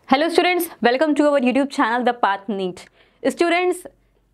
Hello students, welcome to our YouTube channel the path NEET. Students,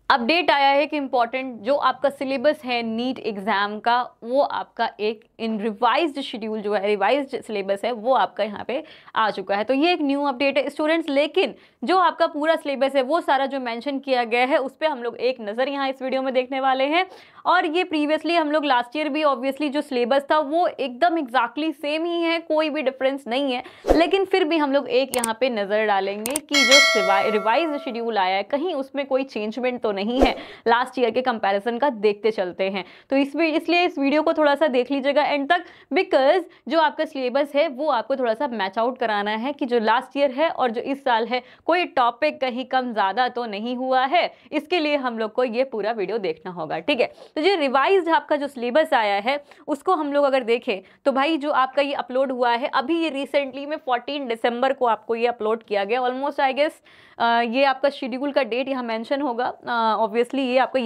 update आया है कि important जो आपका सिलेबस है नीट एग्जाम का, वो आपका एक इन रिवाइज्ड शेड्यूल जो है, रिवाइज्ड सिलेबस है, वो आपका यहाँ पे आ चुका है। तो ये एक न्यू अपडेट है स्टूडेंट्स, लेकिन जो आपका पूरा सिलेबस है वो सारा जो मेंशन किया गया है उस पर हम लोग एक नज़र यहाँ इस वीडियो में देखने वाले हैं। और ये प्रीवियसली हम लोग लास्ट ईयर भी ऑब्वियसली जो सिलेबस था वो एकदम एग्जैक्टली सेम ही है, कोई भी डिफरेंस नहीं है, लेकिन फिर भी हम लोग एक यहाँ पे नज़र डालेंगे कि जो रिवाइज शेड्यूल आया है कहीं उसमें कोई चेंजमेंट तो नहीं है लास्ट ईयर के कंपैरिजन का। देखते चलते हैं, तो इसलिए इस वीडियो को थोड़ा सा देख लीजिएगा एंड तक, बिकॉज जो आपका सिलेबस है वो आपको थोड़ा सा मैच आउट कराना है कि जो लास्ट ईयर है और जो इस साल है कोई टॉपिक कहीं कम ज़्यादा तो नहीं हुआ है। इसके लिए हम लोग को ये पूरा वीडियो देखना होगा, ठीक है। तो जो रिवाइज्ड आपका जो सिलेबस आया है उसको हम लोग अगर देखें तो भाई जो आपका ये अपलोड हुआ है अभी ये रिसेंटली में 14 दिसंबर को आपको ये अपलोड किया गया। ऑलमोस्ट आई गेस ये आपका शेड्यूल का डेट यहाँ मेंशन होगा, ऑब्वियसली ये आपको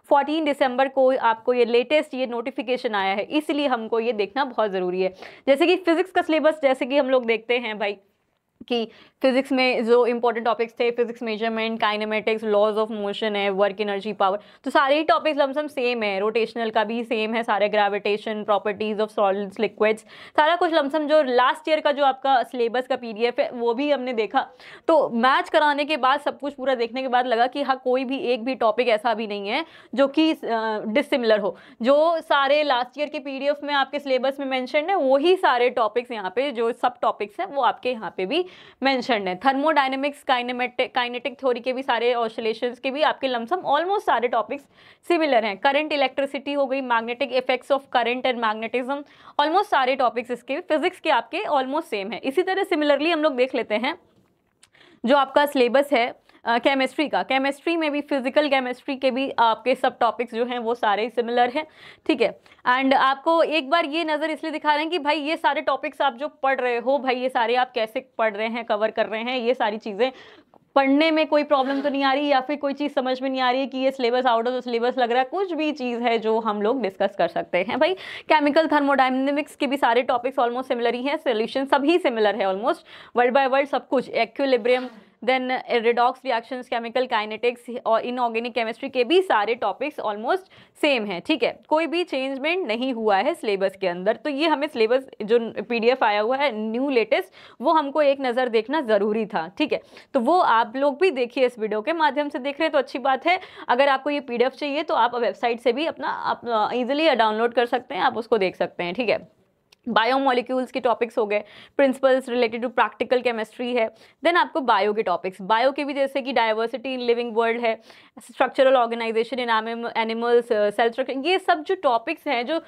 14 दिसंबर को आपको ये लेटेस्ट ये नोटिफिकेशन आया है, इसलिए हमको ये देखना बहुत ज़रूरी है। जैसे कि फिजिक्स का सिलेबस, जैसे कि हम लोग देखते हैं भाई कि फिजिक्स में जो इंपॉर्टेंट टॉपिक्स थे, physics measurement, kinematics, laws of motion है, वर्क एनर्जी पावर, तो सारे ही टॉपिक्स लमसम सेम है। रोटेशनल का भी सेम है, सारे gravitation, properties of solids, liquids, सारा कुछ लमसम जो लास्ट ईयर का जो आपका सिलेबस का पीडीएफ है वो भी हमने देखा। तो मैच कराने के बाद, सब कुछ पूरा देखने के बाद लगा कि हाँ कोई भी एक भी टॉपिक ऐसा भी नहीं है जो कि डिसिमिलर हो। जो सारे लास्ट ईयर के पीडीएफ में आपके सिलेबस में मेंशन है वही सारे टॉपिक्स यहाँ पे जो सब टॉपिक्स हैं वो आपके यहाँ पे भी मेंशन है। थर्मोडायनेमिक्स, काइनेटिक थ्योरी के भी सारे, ऑसिलेशंस के भी आपके लमसम ऑलमोस्ट सारे टॉपिक्स सिमिलर हैं। करंट इलेक्ट्रिसिटी हो गई, magnetic effects of current and magnetism, almost सारे टॉपिक्स इसके फिजिक्स के आपके ऑलमोस्ट सेम है। इसी तरह सिमिलरली हम लोग देख लेते हैं जो आपका सिलेबस है केमिस्ट्री का। केमिस्ट्री में भी, फिजिकल केमिस्ट्री के भी आपके सब टॉपिक्स जो हैं वो सारे सिमिलर हैं, ठीक है। एंड आपको एक बार ये नज़र इसलिए दिखा रहे हैं कि भाई ये सारे टॉपिक्स आप जो पढ़ रहे हो, भाई ये सारे आप कैसे पढ़ रहे हैं, कवर कर रहे हैं, ये सारी चीज़ें पढ़ने में कोई प्रॉब्लम तो नहीं आ रही, या फिर कोई चीज़ समझ में नहीं आ रही है कि ये syllabus out of the syllabus लग रहा है, कुछ भी चीज़ है जो हम लोग डिस्कस कर सकते हैं। भाई केमिकल थर्मोडायनेमिक्स के भी सारे टॉपिक्स ऑलमोस्ट सिमिलर ही हैं, सोल्यूशन सभी सिमिलर है ऑलमोस्ट, वर्ड बाय वर्ड सब कुछ, equilibrium, then redox reactions, chemical kinetics और इनऑर्गेनिक केमिस्ट्री के भी सारे टॉपिक्स ऑलमोस्ट सेम है, ठीक है। कोई भी चेंजमेंट नहीं हुआ है सिलेबस के अंदर। तो ये हमें सिलेबस जो पीडीएफ आया हुआ है न्यू लेटेस्ट, वो हमको एक नज़र देखना ज़रूरी था, ठीक है। तो वो आप लोग भी देखिए, इस वीडियो के माध्यम से देख रहे हैं तो अच्छी बात है। अगर आपको ये पीडीएफ चाहिए तो आप वेबसाइट से भी अपना ईजिली डाउनलोड कर सकते हैं, आप उसको देख सकते हैं, ठीक है। बायोमोलिक्यूल्स के टॉपिक्स हो गए, principles related to practical chemistry है। देन आपको बायो के टॉपिक्स, बायो के भी जैसे कि डाइवर्सिटी इन लिविंग वर्ल्ड है, structural organisation in animals, cell structure, ये सब जो टॉपिक्स हैं, जो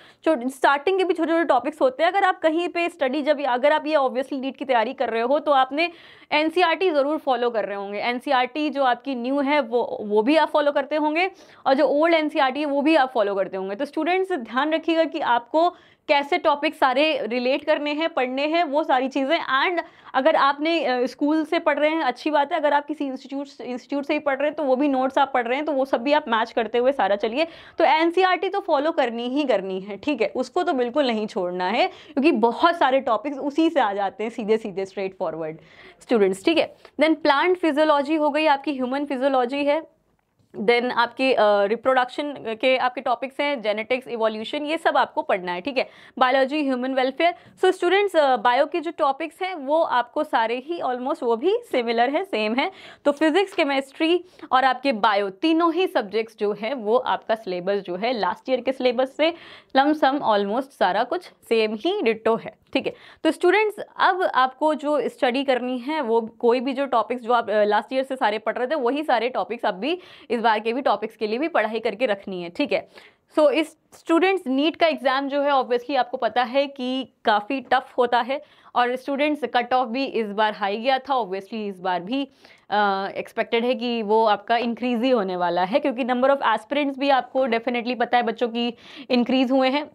स्टार्टिंग के भी छोटे छोटे टॉपिक्स होते हैं। अगर आप कहीं पे स्टडी, जब अगर आप ये ऑब्वियसली नीट की तैयारी कर रहे हो तो आपने एनसीईआरटी ज़रूर फॉलो कर रहे होंगे। एनसीईआरटी जो आपकी न्यू है वो भी आप फॉलो करते होंगे, और जो ओल्ड एनसीईआरटी है वो भी आप फॉलो करते होंगे। तो स्टूडेंट्स ध्यान रखिएगा कि आपको कैसे टॉपिक सारे रिलेट करने हैं, पढ़ने हैं, वो सारी चीज़ें। एंड अगर आपने स्कूल से पढ़ रहे हैं अच्छी बात है, अगर आप किसी इंस्टीट्यूट से ही पढ़ रहे हैं तो वो भी नोट्स आप पढ़ रहे हैं तो वो सब भी आप मैच करते हुए सारा चलिए। तो एनसीईआरटी तो फॉलो करनी ही करनी है, ठीक है, उसको तो बिल्कुल नहीं छोड़ना है, क्योंकि बहुत सारे टॉपिक्स उसी से आ जाते हैं सीधे सीधे स्ट्रेट फॉरवर्ड स्टूडेंट्स, ठीक है। देन प्लांट फिजियोलॉजी हो गई, आपकी ह्यूमन फिजियोलॉजी है। देन आपके रिप्रोडक्शन के आपके टॉपिक्स हैं, जेनेटिक्स, इवोल्यूशन, ये सब आपको पढ़ना है, ठीक है। Biology, human welfare. So students, bio के जो टॉपिक्स हैं वो आपको सारे ही ऑलमोस्ट वो भी सिमिलर है, सेम है। तो फिजिक्स, केमिस्ट्री और आपके बायो, तीनों ही सब्जेक्ट्स जो है वो आपका सिलेबस जो है लास्ट ईयर के सिलेबस से लमसम ऑलमोस्ट सारा कुछ सेम ही डिट्टो है, ठीक है। तो स्टूडेंट्स, अब आपको जो स्टडी करनी है वो कोई भी जो टॉपिक्स जो आप लास्ट ईयर से सारे पढ़ रहे थे वही सारे टॉपिक्स अब भी इस बार के भी टॉपिक्स के लिए भी पढ़ाई करके रखनी है, ठीक है। सो इस स्टूडेंट्स, नीट का एग्ज़ाम जो है ऑब्वियसली आपको पता है कि काफ़ी टफ होता है, और स्टूडेंट्स कट ऑफ भी इस बार हाई गया था, ऑब्वियसली इस बार भी एक्सपेक्टेड है कि वो आपका इंक्रीज़ ही होने वाला है, क्योंकि नंबर ऑफ़ एस्पिरेंट्स भी आपको डेफिनेटली पता है बच्चों की इंक्रीज़ हुए हैं,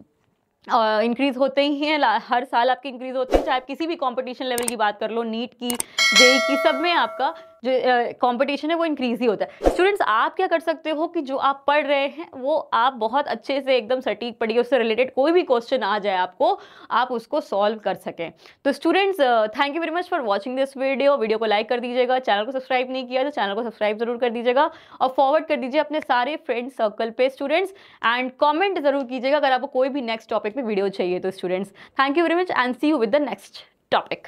इंक्रीज़ होते ही हैं, हर साल आपके इंक्रीज़ होते हैं, चाहे आप किसी भी कंपटीशन लेवल की बात कर लो, नीट की, जेईई की, सब में आपका जो कंपटीशन है वो इंक्रीज ही होता है। स्टूडेंट्स, आप क्या कर सकते हो कि जो आप पढ़ रहे हैं वो आप बहुत अच्छे से एकदम सटीक पढ़िए, उससे रिलेटेड कोई भी क्वेश्चन आ जाए आपको, आप उसको सॉल्व कर सकें। तो students, thank you very much for watching this video को लाइक कर दीजिएगा, चैनल को सब्सक्राइब नहीं किया तो चैनल को सब्सक्राइब जरूर कर दीजिएगा और फॉरवर्ड कर दीजिए अपने सारे फ्रेंड सर्कल पे स्टूडेंट्स, एंड कमेंट जरूर कीजिएगा अगर आपको कोई भी नेक्स्ट टॉपिक पे वीडियो चाहिए तो students. Thank you very much and see you with the next topic.